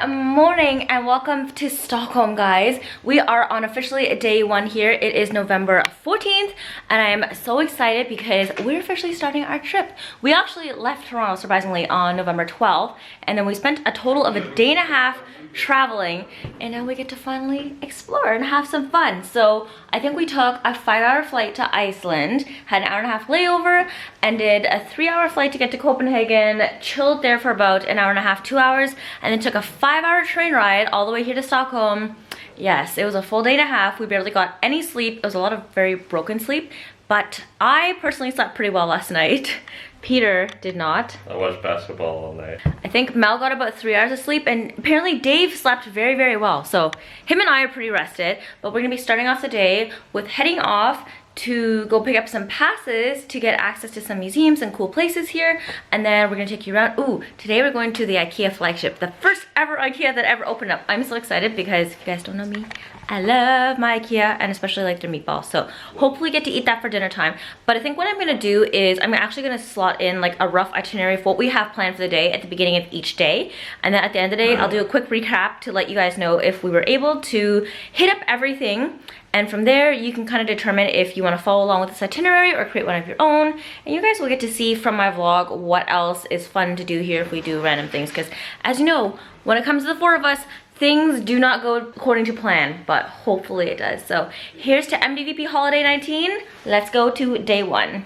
morning and welcome to Stockholm, guys. We are on officially day 1 here. It is November 14th and I am so excited because we're officially starting our trip. We actually left Toronto surprisingly on November 12th and then we spent a total of a day and a half traveling and now we get to finally explore and have some fun. So I think we took a 5-hour flight to Iceland, had an hour and a half layover, and did a 3-hour flight to get to Copenhagen, chilled there for about an hour and a half, 2 hours, and then took a 5-hour train ride all the way here to Stockholm. Yes, it was a full day and a half. We barely got any sleep. It was a lot of very broken sleep, but I personally slept pretty well last night. Peter did not. I watched basketball all night. I think Mel got about 3 hours of sleep and apparently Dave slept very, very well. So him and I are pretty rested, but we're gonna be starting off the day with heading off to go pick up some passes to get access to some museums and cool places here, and then we're gonna take you around. Ooh, today we're going to the IKEA Flagship, the first ever IKEA that ever opened up. I'm so excited because if you guys don't know me, I love my IKEA and especially like their meatballs. So hopefully get to eat that for dinner time. But I think what I'm gonna do is I'm actually gonna slot in like a rough itinerary of what we have planned for the day at the beginning of each day, and then at the end of the day I'll do a quick recap to let you guys know if we were able to hit up everything. And from there, you can kind of determine if you want to follow along with this itinerary or create one of your own. And you guys will get to see from my vlog what else is fun to do here if we do random things. Because as you know, when it comes to the 4 of us, things do not go according to plan, but hopefully it does. So here's to MDVP Holiday 19. Let's go to day 1.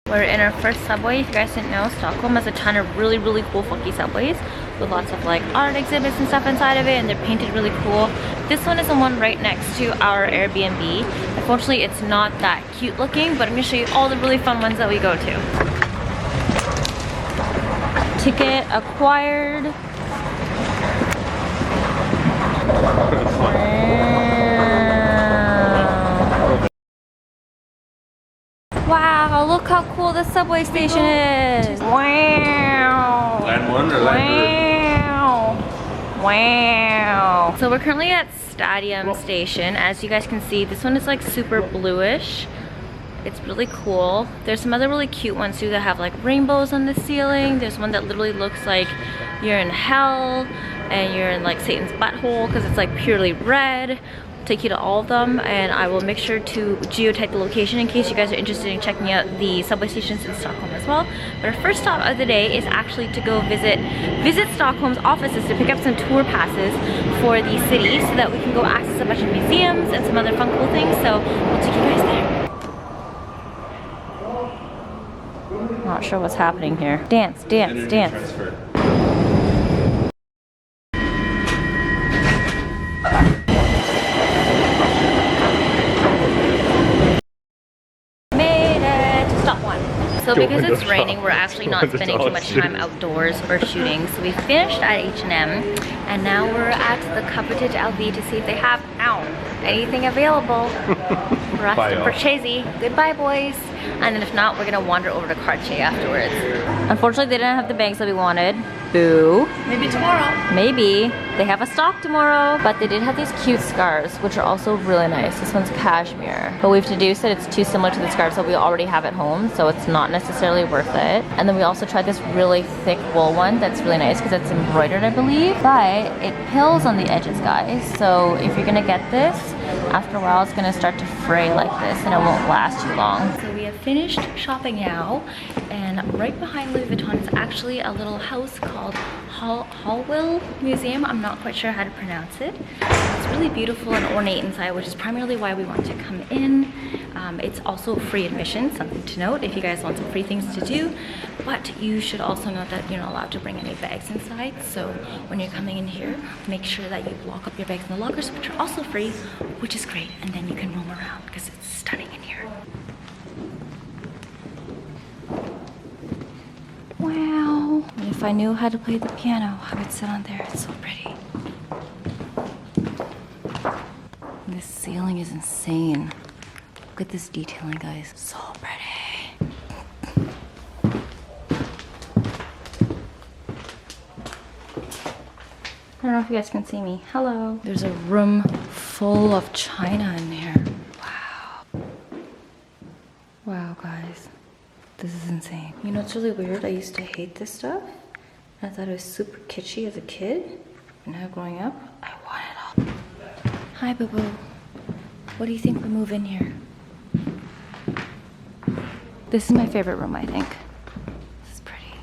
We're in our first subway. If you guys didn't know, Stockholm has a ton of really, really cool funky subways with lots of like art exhibits and stuff inside of it, and they're painted really cool. This one is the one right next to our Airbnb. Unfortunately, it's not that cute looking, but I'm gonna show you all the really fun ones that we go to. Ticket acquired. Wow, look how cool the subway station is. Wow. Land 1 or Land 2? Wow. So we're currently at Stadium Station. As you guys can see, this one is like super bluish. It's really cool. There's some other really cute ones too that have like rainbows on the ceiling. There's one that literally looks like you're in hell and you're in like Satan's butthole because it's like purely red. Take you to all of them, and I will make sure to geotype the location in case you guys are interested in checking out the subway stations in Stockholm as well. But our first stop of the day is actually to go visit Stockholm's offices to pick up some tour passes for the city so that we can go access a bunch of museums and some other fun cool things. So we'll take you guys there. Not sure what's happening here. Dance, dance, dance. Transfer. So because it's raining, we're actually not spending too much time outdoors or shooting. So we finished at H&M and now we're at the coveted LV to see if they have anything available for us to purchase. Goodbye, boys. And then if not, we're gonna wander over to Cartier afterwards. Unfortunately, they didn't have the bags that we wanted. Boo. Maybe tomorrow. Maybe. They have a stock tomorrow, but they did have these cute scarves, which are also really nice. This one's cashmere. But we've deduced that it's too similar to the scarves that we already have at home, so it's not necessarily worth it. And then we also tried this really thick wool one that's really nice because it's embroidered, I believe, but it pills on the edges, guys. So if you're gonna get this, after a while it's gonna start to fray like this and it won't last too long. So we have finished shopping now, and right behind Louis Vuitton is actually a little house called Hallwyl Museum. I'm not quite sure how to pronounce it. It's really beautiful and ornate inside, which is primarily why we want to come in. It's also free admission, something to note if you guys want some free things to do, but you should also note that you're not allowed to bring any bags inside. So when you're coming in here, make sure that you lock up your bags in the lockers, which are also free, which is great, and then you can roam around because it's stunning in here. Wow. And if I knew how to play the piano, I would sit on there. It's so pretty. And this ceiling is insane. Look at this detailing, guys. So pretty. I don't know if you guys can see me. Hello. There's a room full of china in here. Wow. Wow, guys. This is insane. insane. You know, it's really weird. I used to hate this stuff. I thought it was super kitschy as a kid. And now growing up, I want it all. Hi, boo-boo. What do you think we move in here? This is my favorite room, I think. This is pretty.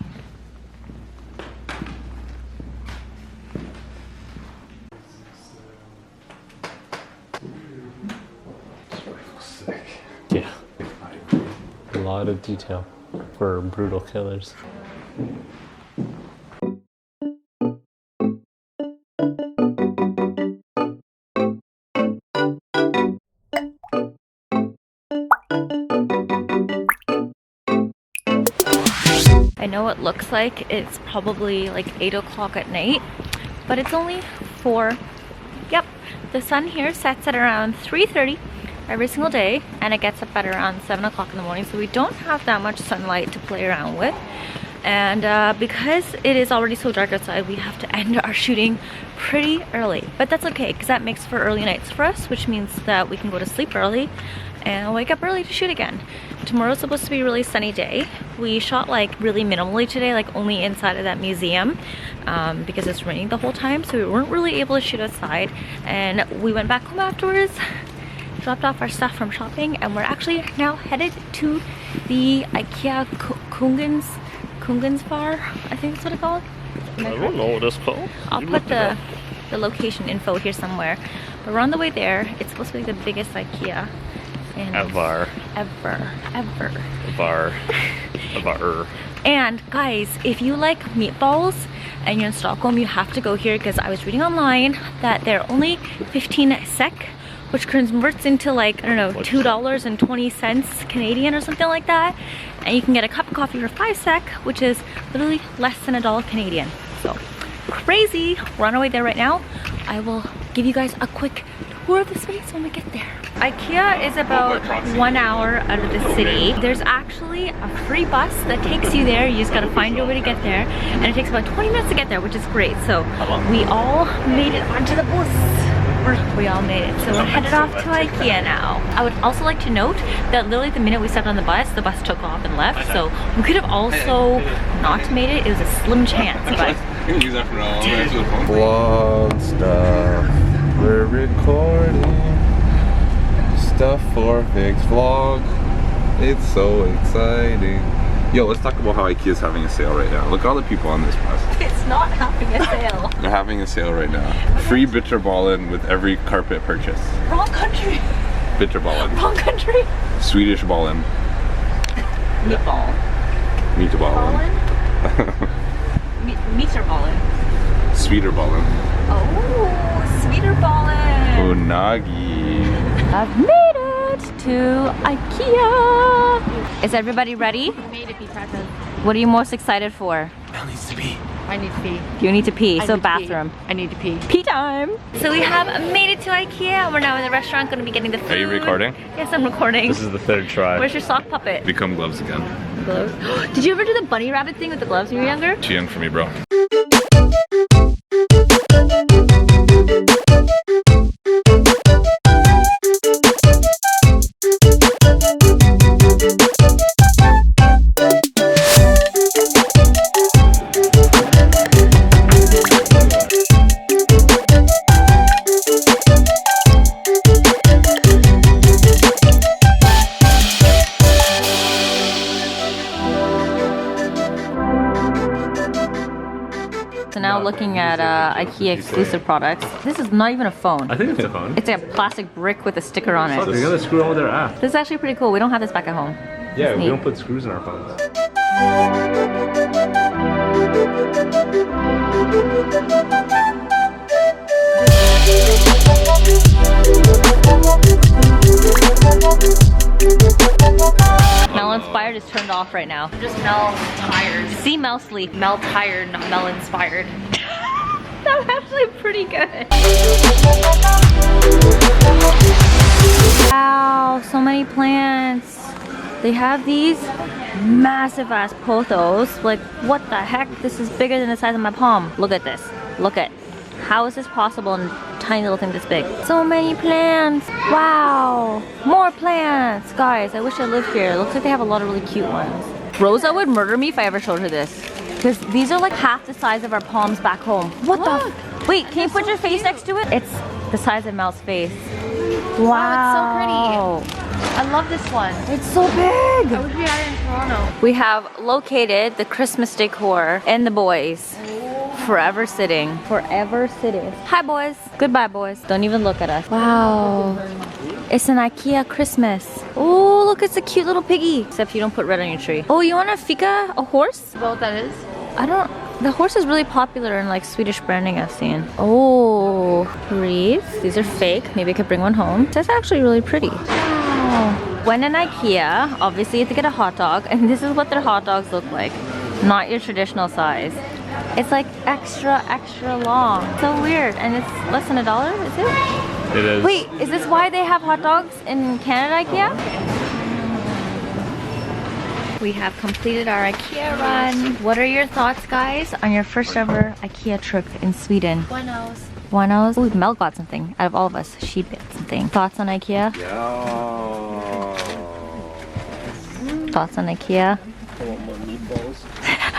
Sick. Yeah. A lot of detail for brutal killers. I know it looks like it's probably like 8 o'clock at night, but it's only 4. Yep, the sun here sets at around 3:30 every single day, and it gets up at around 7 o'clock in the morning, so we don't have that much sunlight to play around with. And because it is already so dark outside, we have to end our shooting pretty early. But that's okay, because that makes for early nights for us, which means that we can go to sleep early and wake up early to shoot again. Tomorrow's supposed to be a really sunny day. We shot like really minimally today, like only inside of that museum, because it's raining the whole time, so we weren't really able to shoot outside. And we went back home afterwards, dropped off our stuff from shopping, and we're actually now headed to the IKEA Kungens bar, I think that's what it's called. I don't know what it's called. I'll put the location info here somewhere. But we're on the way there. It's supposed to be the biggest IKEA in Ever. And guys, if you like meatballs and you're in Stockholm, you have to go here, because I was reading online that they're only 15 SEK, which converts into like, I don't know, $2.20 Canadian or something like that. And you can get a cup of coffee for 5 SEK, which is literally less than $1 Canadian. So crazy. We're on our way there right now. I will give you guys a quick tour of the space when we get there. IKEA is about 1 hour out of the city. There's actually a free bus that takes you there. You just gotta find your way to get there. And it takes about 20 minutes to get there, which is great. So we all made it onto the bus. We all made it. So we're headed off to IKEA now. I would also like to note that literally the minute we stepped on the bus took off and left. So we could have also not made it. It was a slim chance, but vlog stuff. We're recording stuff for Vic's vlog. It's so exciting. Yo, let's talk about how IKEA's having a sale right now. Look at all the people on this bus. it's not having a sale. They're having a sale right now. Free bitterballen with every carpet purchase. Wrong country. Bitterballen. Wrong country. Swedish ballen. Meatball. Meatballen. Meterballen. Sweeter ballen. Oh, sweeter ballen. Unagi. I've made it to IKEA. Is everybody ready? I made it, be present. What are you most excited for? I need to pee. You need to pee, I so need to pee. bathroom. I need to pee. Pee time! So we have made it to IKEA. We're now in the restaurant, going to be getting the food. Are you recording? Yes, I'm recording. This is the 3rd try. Where's your sock puppet? Become gloves again. Gloves. Did you ever do the bunny rabbit thing with the gloves when you were younger? Too young for me, bro. So now looking at IKEA exclusive products. This is not even a phone. I think it's a phone. It's a plastic brick with a sticker on it. They're gonna screw all their app. This is actually pretty cool. We don't have this back at home. Yeah, It's we neat. don't put screws in our phones. Mel Inspired is turned off right now. Just Mel tired. See Mel sleep. Mel tired, not Mel inspired. That's actually pretty good. Wow, so many plants. They have these massive ass pothos. Like, what the heck? This is bigger than the size of my palm. Look at this. Look at. How is this possible in a tiny little thing this big? So many plants. Wow. More plants. Guys, I wish I lived here. It looks like they have a lot of really cute ones. Rosa would murder me if I ever showed her this. Because these are like half the size of our palms back home. What the? Wait, can you put your face next to it? It's the size of Mel's face. Wow. Oh, it's so pretty. I love this one. It's so big. I wish we had it in Toronto. We have located the Christmas decor and the boys. Forever sitting. Forever sitting. Hi boys. Goodbye boys. Don't even look at us. Wow. It's an IKEA Christmas. Oh, look, it's a cute little piggy. Except you don't put red on your tree. Oh, you want a fika? A horse? Is that what that is? I don't... The horse is really popular in like Swedish branding I've seen. Oh, wreaths. These are fake. Maybe I could bring one home. That's actually really pretty. Wow. When in IKEA, obviously you have to get a hot dog. And this is what their hot dogs look like. Not your traditional size. It's like extra long. So weird. And it's less than $1, is it? It is. Wait, is this why they have hot dogs in Canada, IKEA? We have completed our IKEA run. What are your thoughts, guys, on your first ever IKEA trip in Sweden? Buenos. Ooh, Mel got something out of all of us. She bit something. Thoughts on IKEA? Yeah. Thoughts on IKEA? I want more meatballs.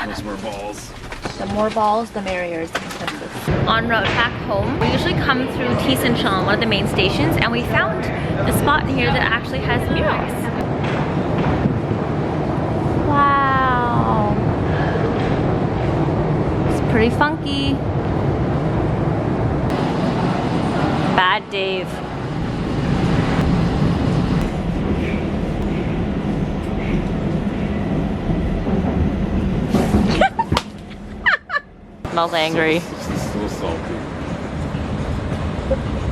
Those more balls. The more balls, the merrier is the consensus. En route back home, we usually come through Tiesenschan, one of the main stations, and we found the spot in here that actually has murals. Wow. It's pretty funky. Bad Dave. Smells angry. So salty.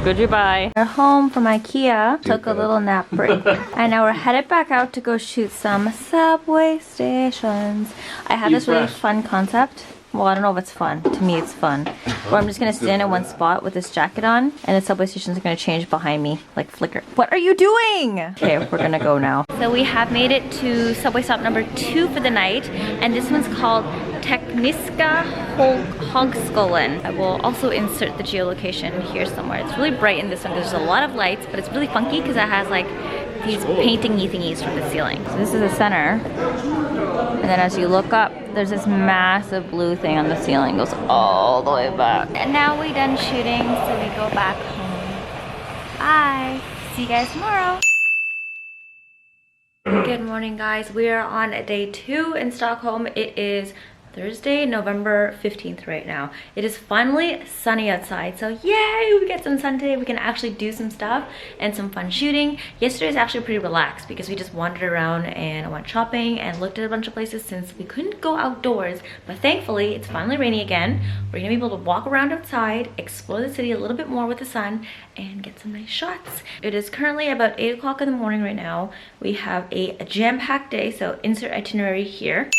Goodbye. We're home from IKEA. Took a little nap break. And now we're headed back out to go shoot some subway stations. I have this really fun concept. Well, I don't know if it's fun. To me, it's fun. Where I'm just gonna stand in one spot with this jacket on, and the subway stations are gonna change behind me, like flicker. What are you doing? Okay, we're gonna go now. So we have made it to subway stop number 2 for the night, and this one's called Tekniska Högskolan. I will also insert the geolocation here somewhere. It's really bright in this one because there's a lot of lights, but it's really funky because it has like these painting-y thingies from the ceiling. So this is the center. And then as you look up, there's this massive blue thing on the ceiling. It goes all the way back. And now we're done shooting, so we go back home. Bye. See you guys tomorrow. Good morning, guys. We are on day 2 in Stockholm. It is Thursday, November 15th right now. It is finally sunny outside, so yay, we get some sun today. We can actually do some stuff and some fun shooting. Yesterday was actually pretty relaxed because we just wandered around and went shopping and looked at a bunch of places since we couldn't go outdoors. But thankfully, it's finally raining again. We're gonna be able to walk around outside, explore the city a little bit more with the sun, and get some nice shots. It is currently about 8 o'clock in the morning right now. We have a jam-packed day, so insert itinerary here.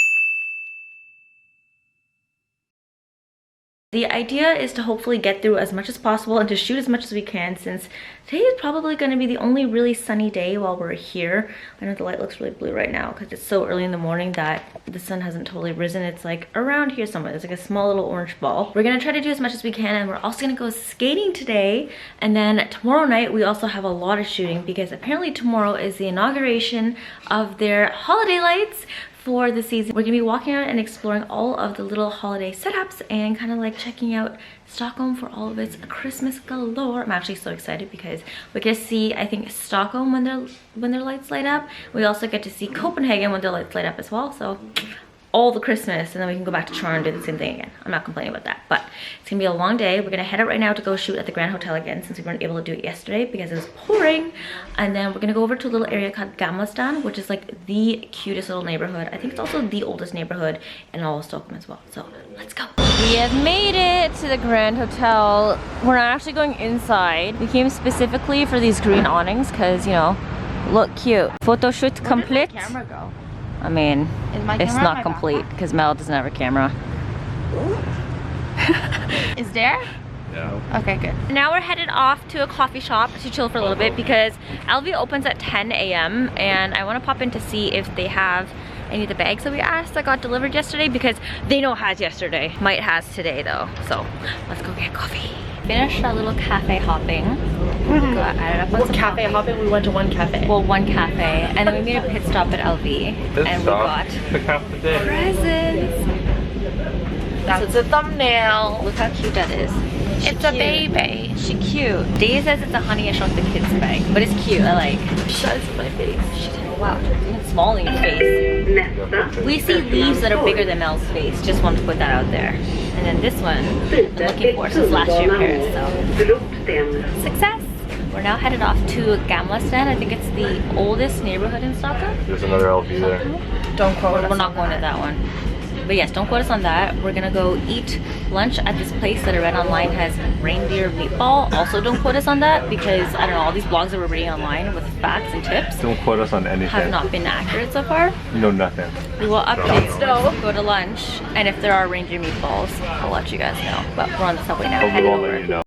The idea is to hopefully get through as much as possible and to shoot as much as we can, since today is probably going to be the only really sunny day while we're here. I know the light looks really blue right now because it's so early in the morning that the sun hasn't totally risen. It's like around here somewhere. There's like a small little orange ball. We're going to try to do as much as we can, and we're also going to go skating today. And then tomorrow night we also have a lot of shooting because apparently tomorrow is the inauguration of their holiday lights for the season. We're gonna be walking around and exploring all of the little holiday setups and kind of like checking out Stockholm for all of its Christmas galore. I'm actually so excited because we get to see, I think, Stockholm when their lights light up. We also get to see Copenhagen when their lights light up as well. So all the Christmas, and then we can go back to Toronto and do the same thing again. I'm not complaining about that, but it's gonna be a long day. We're gonna head out right now to go shoot at the Grand Hotel again since we weren't able to do it yesterday because it was pouring. And then we're gonna go over to a little area called Gamlastan, which is like the cutest little neighborhood. I think it's also the oldest neighborhood in all of Stockholm as well. So let's go. We have made it to the Grand Hotel. We're not actually going inside. We came specifically for these green awnings because, you know, look cute. Photo shoot complete. Where did my camera go? I mean, it's camera not complete because Mel doesn't have a camera. Is there? Yeah. Okay, good. Now we're headed off to a coffee shop to chill for a little bit because LV opens at 10 a.m. and I want to pop in to see if they have any of the bags that we asked that got delivered yesterday because they know has yesterday. Might has today though. So let's go get coffee. finished our little cafe hopping. What's cafe hopping? We went to one cafe. Well, one cafe, and then we made a pit stop at LV, and we got Took half the day. presents. That's a thumbnail. Look how cute that is. It's a baby. She cute. Dave says it's a Honey I Shrunk the Kids bag, but it's cute. I like. Shut my face. Wow, it's even small in your face. We see leaves that are bigger than Mel's face. Just want to put that out there. And then this one, I'm looking for since last year Paris. So success. We're now headed off to Gamla Stan. I think it's the oldest neighborhood in Stockholm. There's another LV there. Don't quote us. We're not going to that one. But yes, don't quote us on that. We're gonna go eat lunch at this place that I read online has reindeer meatball. Also, don't quote us on that because I don't know, all these blogs that we're reading online with facts and tips Don't quote us on anything. have not been accurate so far. No, nothing. We will update No. once we go to lunch, and if there are reindeer meatballs, I'll let you guys know. But we're on the subway now. But we heading won't over. let you know.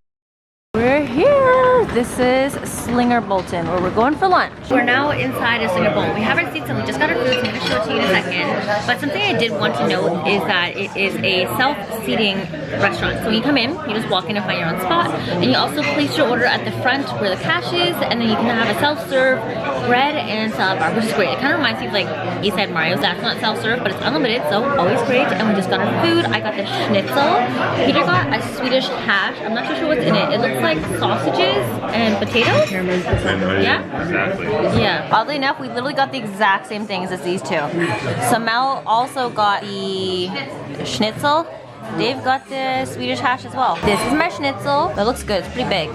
We're here. This is Slinger Bolton, where we're going for lunch. We're now inside a Slinger Bolton. We have our seats and we just got our food, so I'm going to show it to you in a second. But something I did want to note is that it is a self-seating restaurant. So when you come in, you just walk in and find your own spot. And you also place your order at the front where the cash is, and then you can have a self-serve bread and salad bar, which is great. It kind of reminds me of like East Side Mario's. That's not self-serve, but it's unlimited, so always great. And we just got our food. I got the schnitzel. Peter got a Swedish hash. I'm not too sure what's in it. It looks like sausages and potatoes. Yeah? Exactly. Yeah. Oddly enough, we literally got the exact same things as these two. So Mel also got the schnitzel. Dave got the Swedish hash as well. This is my schnitzel. That looks good. It's pretty big.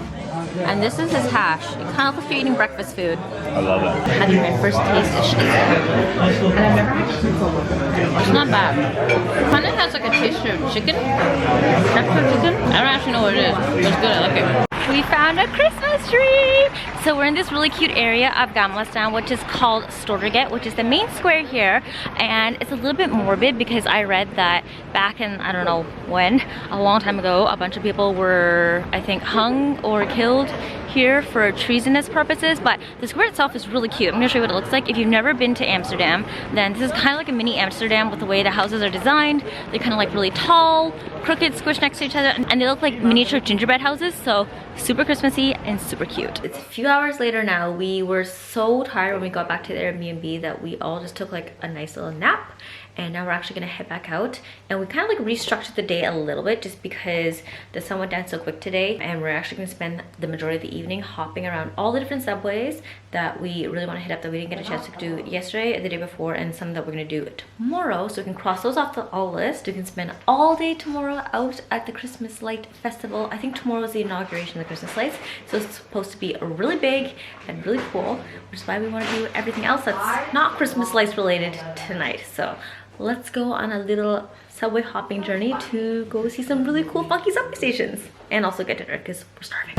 And this is his hash. It kind of looks like you're eating breakfast food. I love it. Having my first taste of schnitzel. And I've never had schnitzel before. It's not bad. It kind of has like a taste of chicken. Texture chicken. I don't actually know what it is. It's good. I like it. We found a Christmas tree! So we're in this really cute area of Gamla Stan, which is called Stortorget, which is the main square here. And it's a little bit morbid because I read that back in, I don't know when, a long time ago, a bunch of people were, I think, hung or killed here for treasonous purposes. But the square itself is really cute. I'm gonna show you what it looks like. If you've never been to Amsterdam, then this is kind of like a mini Amsterdam with the way the houses are designed. They're kind of like really tall, crooked, squished next to each other, and they look like miniature gingerbread houses. So super Christmassy and super cute. It's a few hours later now. We were so tired when we got back to the Airbnb that we all just took like a nice little nap. And now we're actually gonna head back out. And we kind of like restructured the day a little bit just because the sun went down so quick today. And we're actually gonna spend the majority of the evening hopping around all the different subways that we really wanna hit up that we didn't get a chance to do yesterday and the day before, and some that we're gonna do tomorrow. So we can cross those off the all list. We can spend all day tomorrow out at the Christmas Light Festival. I think tomorrow is the inauguration of the Christmas lights. So it's supposed to be really big and really cool, which is why we wanna do everything else that's not Christmas lights related tonight. So let's go on a little subway hopping journey to go see some really cool funky subway stations and also get dinner because we're starving.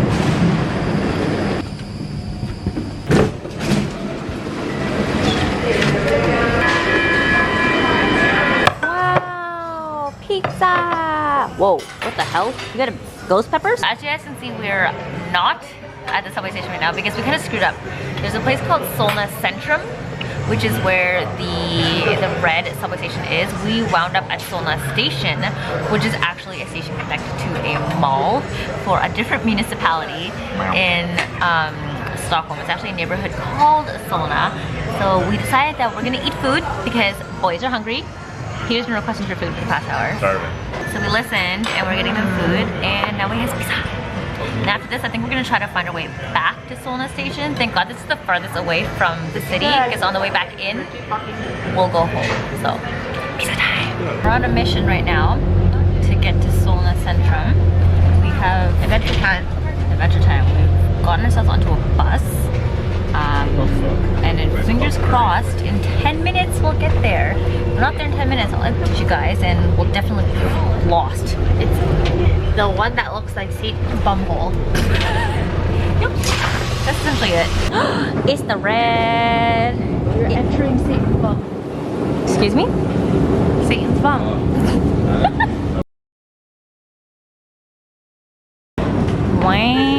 Wow, pizza! Whoa, what the hell? You got ghost peppers? As you guys can see, we're not at the subway station right now because we kind of screwed up. There's a place called Solna Centrum, which is where the red subway station is. We wound up at Solna Station, which is actually a station connected to a mall for a different municipality in Stockholm. It's actually a neighborhood called Solna. So we decided that we're gonna eat food because boys are hungry. Peter's been requesting for food for the past hour. Starving. So we listened and we're getting them food, and now we have pizza. And after this, I think we're gonna try to find our way back to Solna Station. Thank God this is the furthest away from the city, because on the way back in, we'll go home. So, pizza time. We're on a mission right now to get to Solna Centrum. We have adventure time. Adventure time. We've gotten ourselves onto a bus. And then fingers crossed, in 10 minutes we'll get there. We're not there in 10 minutes, I'll update you guys, and we'll definitely be lost. It's the one that looks like Satan's bumhole. Yep, that's essentially it. It's the red. You're entering Satan's bum. Excuse me? Satan's bum. Wow.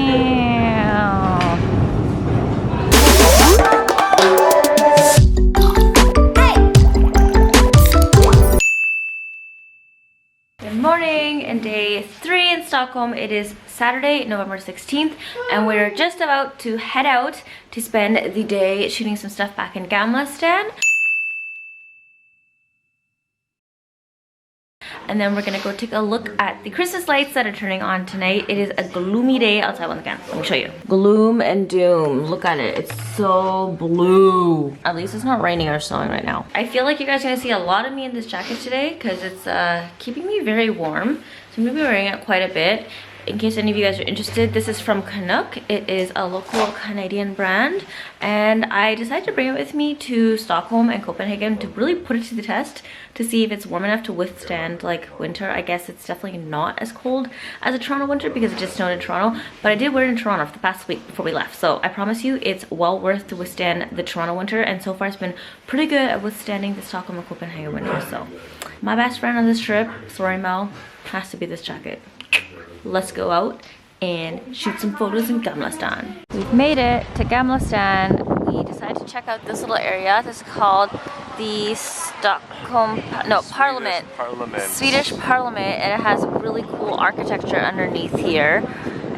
morning and day 3 in Stockholm. It is Saturday, November 16th, and we're just about to head out to spend the day shooting some stuff back in Gamla Stan. And then we're gonna go take a look at the Christmas lights that are turning on tonight. It is a gloomy day outside once again. Let me show you. Gloom and doom. Look at it. It's so blue. At least it's not raining or snowing right now. I feel like you guys are gonna see a lot of me in this jacket today because it's keeping me very warm. So I'm gonna be wearing it quite a bit. In case any of you guys are interested, this is from Canuck. It is a local Canadian brand, and I decided to bring it with me to Stockholm and Copenhagen to really put it to the test to see if it's warm enough to withstand like winter. I guess it's definitely not as cold as a Toronto winter because it just snowed in Toronto, but I did wear it in Toronto for the past week before we left, so I promise you it's well worth to withstand the Toronto winter, and so far it's been pretty good at withstanding the Stockholm and Copenhagen winter. So my best friend on this trip, sorry Mel, has to be this jacket. Let's go out and shoot some photos in Gamla Stan. We've made it to Gamla Stan. We decided to check out this little area. This is called the Parliament. Swedish Parliament, and it has really cool architecture underneath here.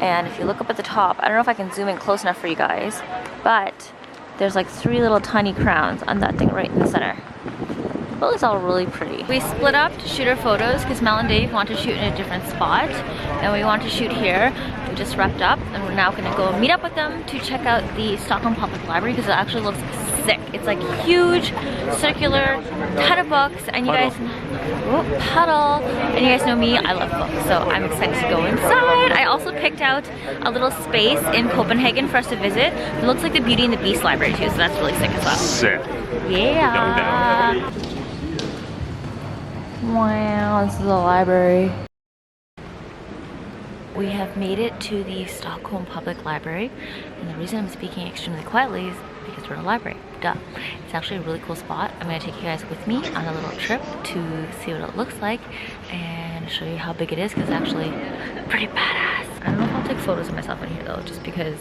And if you look up at the top, I don't know if I can zoom in close enough for you guys, but there's like 3 little tiny crowns on that thing right in the center. Well, it's all really pretty. We split up to shoot our photos because Mel and Dave want to shoot in a different spot, and we want to shoot here. We just wrapped up, and we're now gonna go meet up with them to check out the Stockholm Public Library because it actually looks sick. It's like huge, circular, ton of books, and you guys, puddle, and you guys know me, I love books, so I'm excited to go inside. I also picked out a little space in Copenhagen for us to visit. It looks like the Beauty and the Beast library too, so that's really sick as well. Sick. Yeah. Wow, this is a library. We have made it to the Stockholm Public Library, and the reason I'm speaking extremely quietly is because we're in a library. Duh. It's actually a really cool spot. I'm going to take you guys with me on a little trip to see what it looks like and show you how big it is because it's actually pretty badass. I don't know if I'll take photos of myself in here though, just because,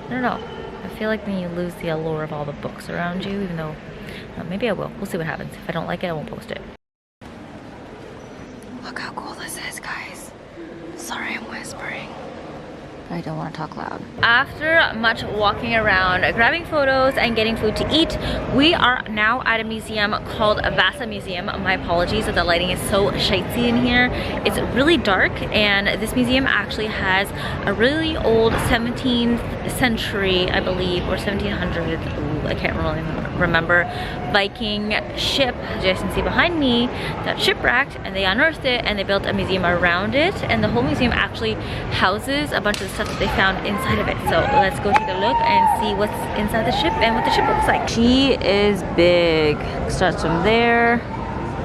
I don't know. I feel like then you lose the allure of all the books around you, even though, maybe I will. We'll see what happens. If I don't like it, I won't post it. Look how cool this is, guys. Sorry I'm whispering. I don't want to talk loud. After much walking around, grabbing photos and getting food to eat, we are now at a museum called Vasa Museum. My apologies that the lighting is so shitey in here. It's really dark, and this museum actually has a really old 17th century, I believe, or 1700s, I can't really remember, Viking ship, as you guys can see behind me, that shipwrecked, and they unearthed it and they built a museum around it, and the whole museum actually houses a bunch of stuff that they found inside of it. So let's go take a look and see what's inside the ship and what the ship looks like. She is big. Starts from there,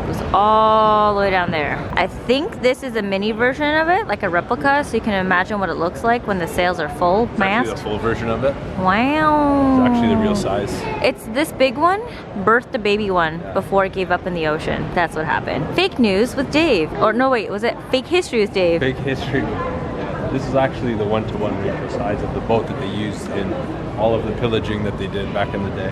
goes all the way down there. I think this is a mini version of it, like a replica, so you can imagine what it looks like when the sails are full. It's actually the full version of it. Wow. It's actually the real size. It's this big one birthed the baby one before it gave up in the ocean. That's what happened. Fake news with Dave. Or no, wait, was it fake history with Dave? Fake history. This is actually the one-to-one replica size of the boat that they used in all of the pillaging that they did back in the day.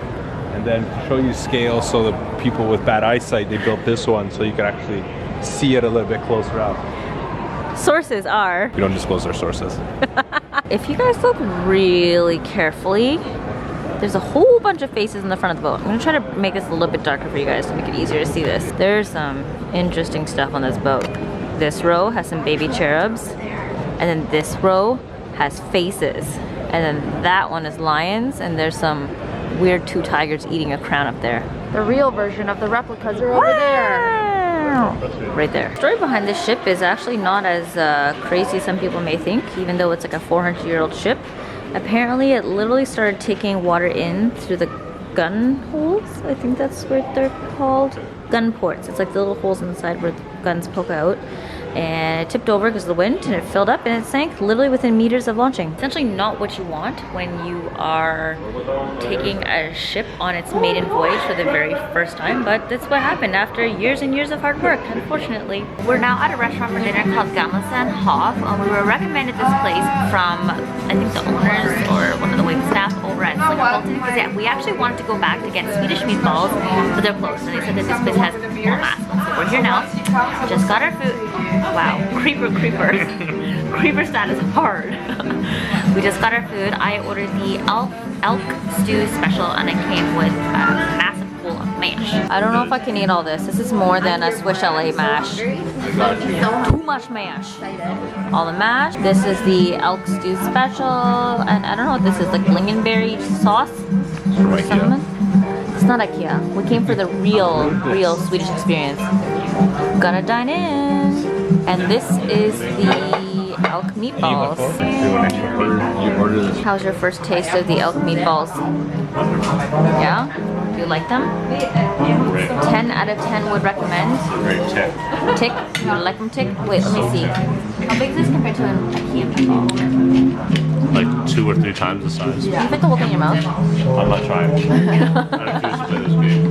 And then to show you scale, so the people with bad eyesight, they built this one so you could actually see it a little bit closer up. Sources are... We don't disclose our sources. If you guys look really carefully, there's a whole bunch of faces in the front of the boat. I'm gonna try to make this a little bit darker for you guys to make it easier to see this. There's some interesting stuff on this boat. This row has some baby cherubs, and then this row has faces. And then that one is lions, and there's some weird 2 tigers eating a crown up there. The real version of the replicas are over there. Right there. The story behind this ship is actually not as crazy as some people may think, even though it's like a 400-year-old ship. Apparently it literally started taking water in through the gun holes. I think that's what they're called. Gun ports. It's like the little holes inside where the guns poke out. And it tipped over because of the wind, and it filled up, and it sank literally within meters of launching. Essentially not what you want when you are taking a ship on its maiden voyage for the very first time, but that's what happened after years and years of hard work, unfortunately. We're now at a restaurant for dinner called Gamla Stan Hof. We were recommended this place from, I think, the owners or one of the wait staff over at Stockholm, because yeah, we actually wanted to go back to get Swedish meatballs, but they're closed, and they said that this place has more mass. So we're here house. Just got our food. Wow, creeper. Creeper status hard. We just got our food. I ordered the elk stew special and it came with a massive bowl of mash. I don't know if I can eat all this. This is more than a Swiss LA mash. Too much mash. All the mash. This is the elk stew special, and I don't know what this is, like lingonberry sauce or something. It's not IKEA. We came for the real Swedish experience. Gonna dine in. And this is the elk meatballs. How's your first taste of the elk meatballs? Yeah? Do you like them? 10 out of 10 would recommend. Tick? You like them tick? Wait, let me see. How big is this compared to an IKEA meatball? Like 2 or 3 times the size. Can you fit the whole thing in your mouth? I'm not trying.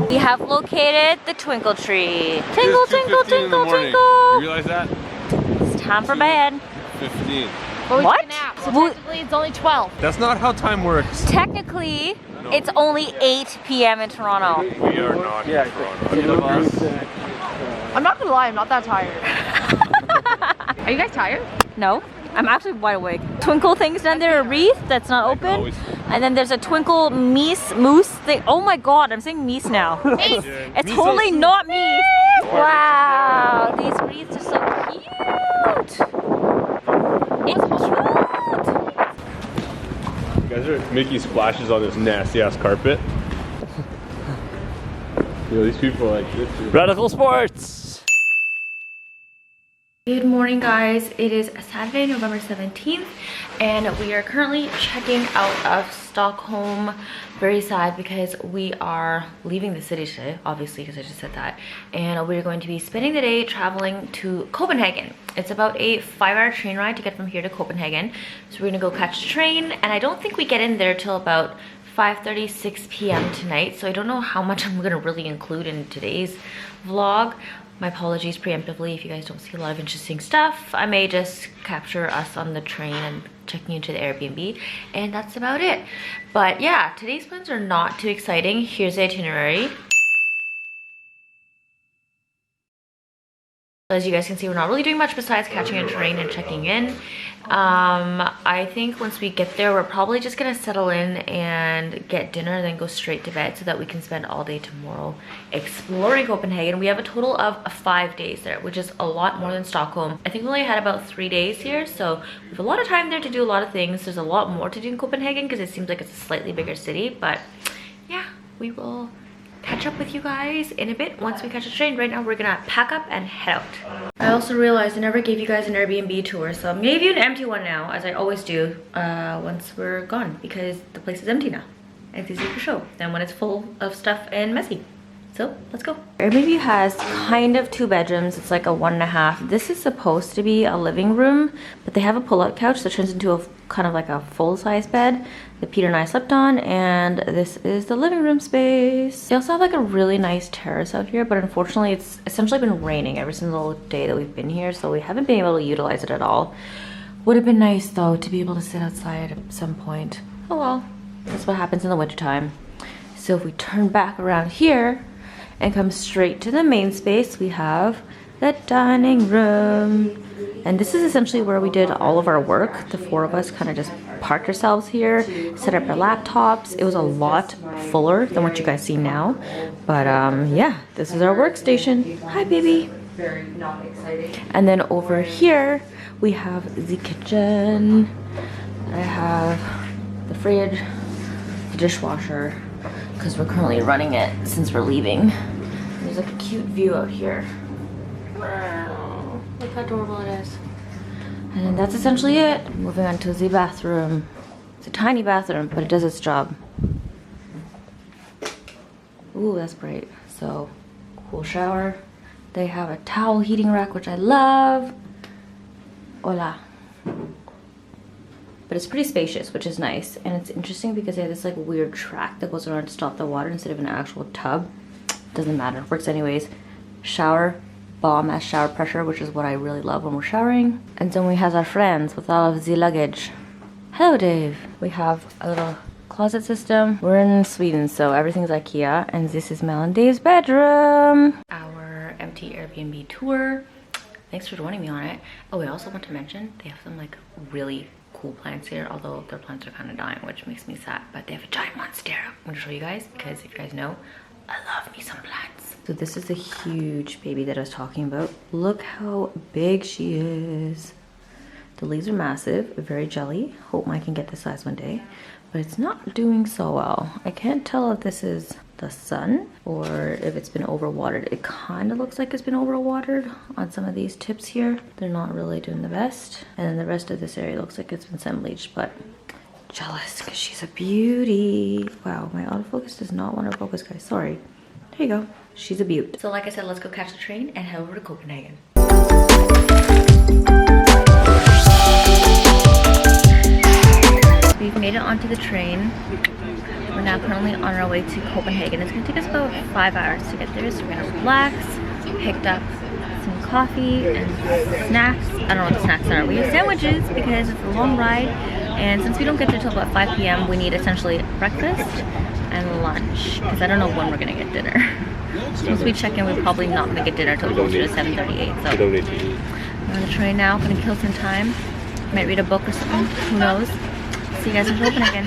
We have located the twinkle tree. Tinkle, tinkle, tinkle, You tinkle. realize that? It's time for bed. 15. But we What? took a nap, so Well- technically it's only 12. That's not how time works. Technically, it's only 8 p.m. in Toronto. We are not in Toronto. I'm not gonna lie, I'm not that tired. Are you guys tired? No, I'm actually wide awake. Twinkle things down there, a wreath that's not open. And then there's a twinkle moose thing. Oh my god, I'm saying meese now. It's totally not meese. Wow, these wreaths are so cute. It's cute. You guys are making splashes on this nasty ass carpet. Yo, these people are like this. Radical Sports! Good morning, guys. It is Saturday, November 17th, and we are currently checking out of Stockholm. Very sad because we are leaving the city today, obviously, because I just said that. And we're going to be spending the day traveling to Copenhagen. It's about a 5-hour train ride to get from here to Copenhagen. So we're gonna go catch the train, and I don't think we get in there till about 5:30, 6 p.m. tonight. So I don't know how much I'm gonna really include in today's vlog. My apologies preemptively if you guys don't see a lot of interesting stuff. I may just capture us on the train and checking into the Airbnb, and that's about it. But yeah, today's plans are not too exciting. Here's the itinerary. As you guys can see, we're not really doing much besides catching a train and checking in. I think once we get there, we're probably just gonna settle in and get dinner and then go straight to bed so that we can spend all day tomorrow exploring Copenhagen. We have a total of 5 days there, which is a lot more than Stockholm. I think we only had about 3 days here, so we have a lot of time there to do a lot of things. There's a lot more to do in Copenhagen because it seems like it's a slightly bigger city, but yeah, we will catch up with you guys in a bit once we catch a train. Right now we're gonna pack up and head out. I also realized I never gave you guys an Airbnb tour, so I'm gonna give you an empty one now, as I always do once we're gone, because the place is empty now and it's easier to show than when it's full of stuff and messy. So let's go. Airbnb has kind of 2 bedrooms. It's like a 1.5. This is supposed to be a living room, but they have a pull-out couch that turns into a kind of like a full-size bed that Peter and I slept on, and this is the living room space. They also have like a really nice terrace out here, but unfortunately it's essentially been raining every single day that we've been here, so we haven't been able to utilize it at all. Would have been nice though to be able to sit outside at some point. Oh well, that's what happens in the wintertime. So if we turn back around here and come straight to the main space, we have the dining room. And this is essentially where we did all of our work. The 4 of us kind of just parked ourselves here, set up our laptops. It was a lot fuller than what you guys see now. But yeah, this is our workstation. Hi, baby. Very not exciting. And then over here, we have the kitchen. I have the fridge, the dishwasher, because we're currently running it since we're leaving. There's like a cute view out here. Wow, look how adorable it is. And then that's essentially it. Moving on to the bathroom. It's a tiny bathroom, but it does its job. Ooh, that's bright. So, cool shower. They have a towel heating rack, which I love. Hola. But it's pretty spacious, which is nice. And it's interesting because they have this like weird track that goes around to stop the water instead of an actual tub. Doesn't matter, works anyways. Shower, bomb ass shower pressure, which is what I really love when we're showering. And then we have our friends with all of the luggage. Hello, Dave. We have a little closet system. We're in Sweden, so everything's IKEA. And this is Mel and Dave's bedroom. Our empty empty Airbnb tour. Thanks for joining me on it. Oh, I also want to mention they have some like really cool plants here, although their plants are kind of dying, which makes me sad. But they have a giant monstera. I'm gonna show you guys because if you guys know, I love me some plants. So this is the huge baby that I was talking about. Look how big she is. The leaves are massive, very jelly. Hope mine can get this size one day, but it's not doing so well. I can't tell if this is the sun or if it's been overwatered. It kind of looks like it's been overwatered on some of these tips here. They're not really doing the best. And then the rest of this area looks like it's been sun bleached, but jealous because she's a beauty. Wow, my autofocus does not want to focus, guys. Sorry. There you go. She's a beaut. So like I said, let's go catch the train and head over to Copenhagen. We've made it onto the train. We're now currently on our way to Copenhagen. It's gonna take us about 5 hours to get there, so we're gonna relax. Picked up some coffee and snacks. I don't know what the snacks are. We have sandwiches because it's a long ride, and since we don't get there till about 5 p.m., we need essentially breakfast and lunch, because I don't know when we're gonna get dinner. Once we check in, we're probably not gonna get dinner until closer to 7:38. So we're on the train now, gonna kill some time. Might read a book or something, who knows. See you guys in Copenhagen.